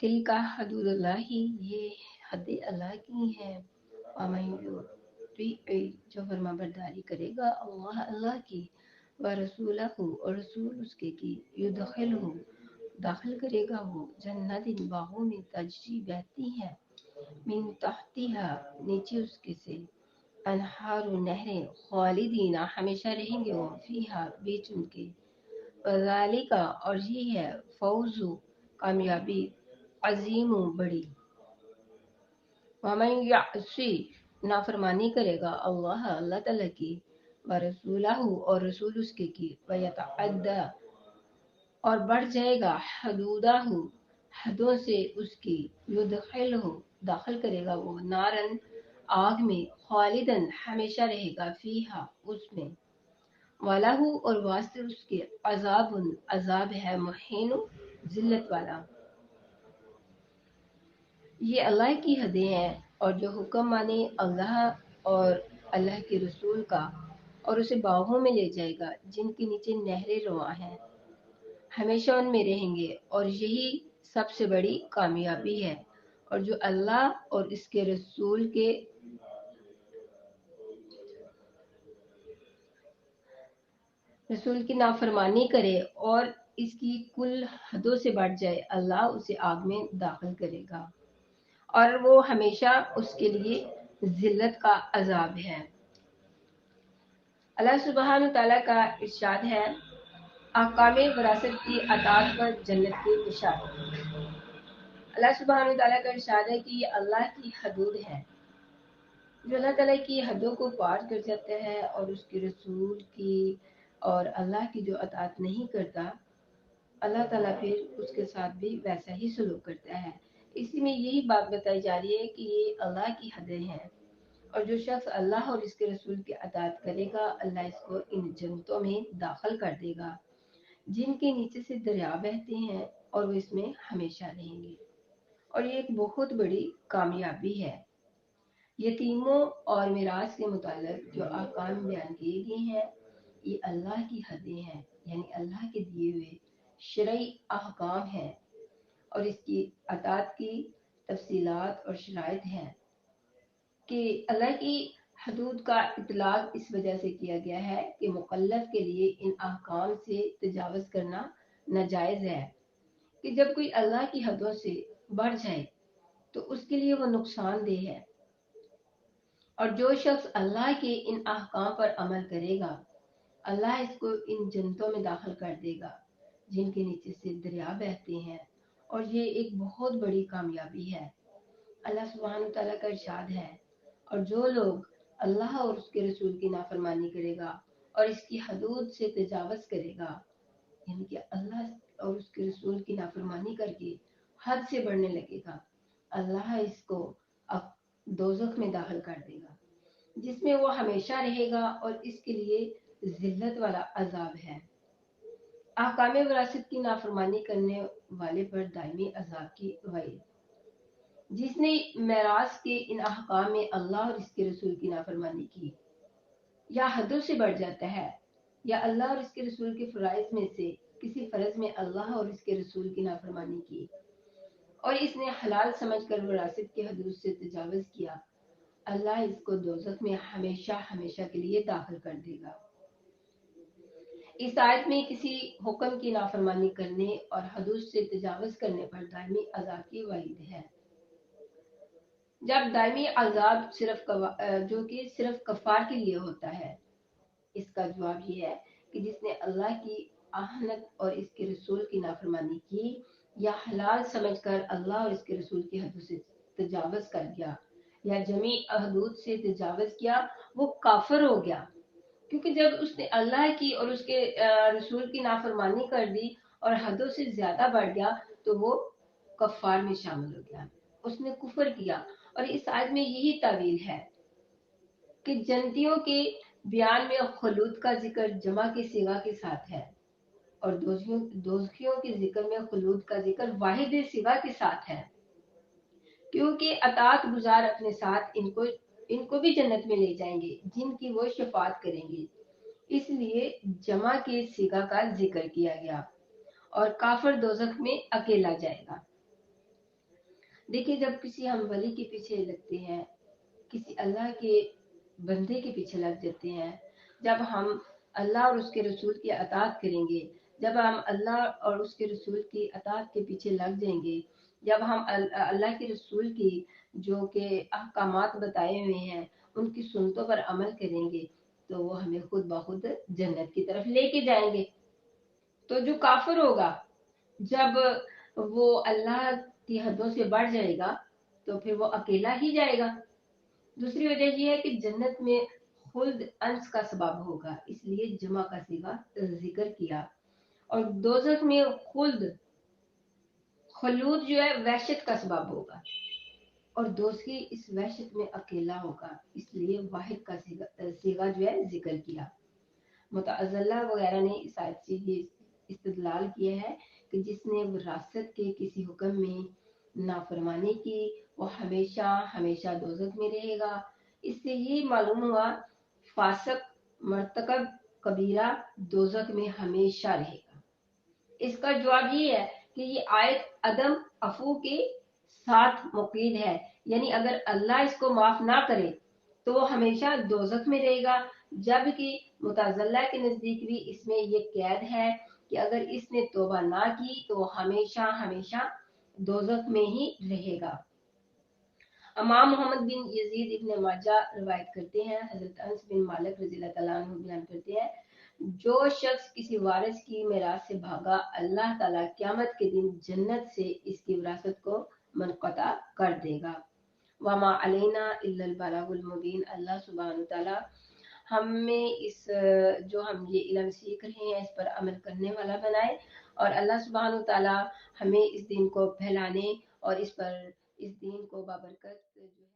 तिलका हदूदुल्लाहि, ये हद अल्लाह की हैं। वमन युति, जो फरमा बरदारी करेगा अल्लाह की, व रसूलहु, और रसूल उसके की, युदखिलहु, दाखिल करेगा वो, जन्नतिन, बागों में, तजरी बहती हैं, मिन तहतिहा, नीचे उसके से, अनहार, नहरें, खालिदीना, हमेशा रहेंगे वो, फीहा, बीच उनके, वज़ालिका, और ये है, फौजु, कामयाबी, अजीम, बड़ी। वमन यअसी, नाफरमानी करेगा अल्लाह, अल्लाह ताला की, व रसूलहु, और रसूल उसके की, व यतअद्दा, और बढ़ जाएगा, हदूदहु, हदों से उसकी, युदखिलहु, दाखिल करेगा वो, नारन, आग में, खालिदन, हमेशा रहेगा, फीहा, उसमें, वलहु, और वास्ते उसके, अजाबुन, अजाब है, मुहीन, जिल्लत वाला। ये अल्लाह की हदें हैं, और जो हुक्म माने अल्लाह और अल्लाह के रसूल का, और उसे बाहों में ले जाएगा जिनके नीचे नहरें रवां हैं, हमेशा उनमें रहेंगे, और यही सबसे बड़ी कामयाबी है। और जो अल्लाह और इसके रसूल की नाफरमानी करे और इसकी कुल हदों से बढ़ जाए, अल्लाह उसे आग में दाखिल करेगा, और वो हमेशा उसके लिए जिल्लत का अजाब है। अल्लाह सुब्हान तआला का इरशाद है, अहकाम विरासत की अतात पर जन्नत की निशानी। अल्लाह सुब्हान तआला का इरशाद है कि ये अल्लाह की हदूद है। जो अल्लाह ताला की हदों को पार कर जाता है और उसके रसूल की और अल्लाह की जो अतात नहीं करता, अल्लाह ताला फिर उसके साथ भी वैसा ही सलूक करता है। इसी में यही बात बताई जा रही है कि ये अल्लाह की हदें हैं, और जो शख्स अल्लाह और इसके रसूल की अतात करेगा, अल्लाह इसको इन जन्नतों में दाखिल कर देगा जिनके नीचे से दरिया बहते हैं, और वो इसमें हमेशा रहेंगे। और ये एक बहुत बड़ी कामयाबी है। यतीमों और मिराज के मुताल्लिक जो अहकाम बयान किए गए हैं, ये अल्लाह की हदें हैं, यानी अल्लाह के दिए हुए शरई अहकाम हैं, और इसकी अतात की तफसीलात और शराइत हैं कि अल्लाह की हदूद का इतलाक इस वजह से किया गया है कि मुकल्लफ के लिए इन अहकाम से तजावज़ करना नाजायज़ है, कि जब कोई अल्लाह की हदों से बढ़ जाए तो उसके लिए वो नुकसानदेह है। और जो शख्स अल्लाह के इन अहकाम पर अमल करेगा, अल्लाह इसको इन जन्नतों में दाखिल कर देगा जिनके नीचे से दरिया बहते हैं, और ये एक बहुत बड़ी कामयाबी है। अल्लाह सुब्हान तआला का इरशाद है, और जो लोग अल्लाह और उसके रसूल की नाफरमानी करेगा और इसकी हदूद से तजावज़ करेगा, यानी कि अल्लाह और उसके रसूल की नाफरमानी करके हद से बढ़ने लगेगा, अल्लाह इसको अब दोज़ख में दाखिल कर देगा जिसमें वो हमेशा रहेगा, और इसके लिए जिल्लत वाला अजाब है। अहकाम विरासत की नाफरमानी करने वाले पर दायमी अजाब की वईद। जिसने मेराज के इन अहकाम में अल्लाह और इसके रसूल की नाफरमानी की, या हदों से बढ़ जाता है, या अल्लाह और इसके रसूल के फराइज में से किसी फर्ज में अल्लाह और इसके रसूल की नाफरमानी की, और इसने हलाल समझकर विरासत की हदूद से तजावज़ किया, अल्लाह इसको दोज़ख में हमेशा हमेशा के लिए दाखिल कर देगा। इस आयत में किसी हुक्म की नाफरमानी करने और हदूद से तजावज़ करने पर दायमी अजाब की वईद है। जब दायमी अजाब जो कि सिर्फ कफ़ार के लिए होता है, इसका जवाब ये है कि जिसने अल्लाह की आहनत और इसके रसूल की नाफरमानी की, या हलाल समझकर अल्लाह और इसके रसूल की हदूद से तजावज़ कर गया, या जमी हदूद से तजावज़ किया, वो काफिर हो गया। क्योंकि जब उसने अल्लाह की और उसके रसूल की नाफरमानी कर दी और हदों से ज्यादा बढ़ गया, तो वो कफ़ार में शामिल हो गया, उसने कुफर किया। और इस आयत में यही तावील है कि जन्नतियों के बयान में खुलूद का जिक्र जमा के सिगा के साथ है, और दोज़खियों के जिक्र में खुलूद का जिक्र वाहिद सिगा के साथ है, क्योंकि अतात गुजार अपने साथ इनको भी जन्नत में ले जाएंगे जिनकी वो शफात करेंगे, इसलिए जमा के सिगा का जिक्र किया गया। और काफिर दोजख में अकेला जाएगा। देखिए, जब किसी हम वली के पीछे लगते हैं, किसी अल्लाह के बंदे के पीछे लग जाते हैं, जब हम अल्लाह और उसके रसूल की अताअत करेंगे, जब हम अल्लाह और उसके रसूल की अताअत के पीछे लग जाएंगे, जब हम अल्लाह के रसूल की जो के अहकामात बताए हुए हैं उनकी सुन्नतों पर अमल करेंगे, तो वो हमें खुद ब खुद जन्नत की तरफ लेके जाएंगे। तो जो काफिर होगा, जब वो अल्लाह की हदों से बढ़ जाएगा, तो फिर वो अकेला ही जाएगा। दूसरी वजह ये है कि जन्नत में खुल्द अंश का सबब होगा, इसलिए जमा का सीगा जिक्र किया। और दोजख में खुल्द खलूद जो है वहशत का सबब होगा, और दोस्ती इस वहशत में अकेला होगा, इसलिए वाहिद का सीगा जो है जिक्र किया। मुतअज़्ज़िला वगैरह ने इस आयत से ये इस्तेदलाल किया है कि जिसने विरासत के किसी हुक्म में नाफरमानी की, वो हमेशा हमेशा दोजख में रहेगा। इससे ये मालूम हुआ फासिक मर्तकब कबीरा दोजख में हमेशा रहेगा। इसका जवाब ये है कि ये आयत अदम अफू के साथ मुक़ीद है, यानी अगर अल्लाह इसको माफ ना करे तो वो हमेशा दोजख में रहेगा। जबकि मुतज़िला के नजदीक भी इसमें ये कैद है कि अगर इसने तौबा ना की तो हमेशा हमेशा दोजख में ही रहेगा। इमाम मोहम्मद बिन यजीद इब्न माजा रवायत करते हैं, हजरत अनस बिन मालिक रज़ी अल्लाह तआला अन्हु बयान करते हैं, जो शख्स किसी वारिस की मिरास से भागा, अल्लाह ताला क़यामत के दिन जन्नत से इसकी विरासत को मुनक़ता कर देगा। वमा अलैना इल्लल बलागुल मुबीन। अल्लाह सुब्हानहू तआला हमें इस जो हम ये इल्म सीख रहे हैं इस पर अमल करने वाला बनाए, और अल्लाह सुब्हानहू तआला हमें इस दीन को फैलाने और इस दीन को बाबरकत जो है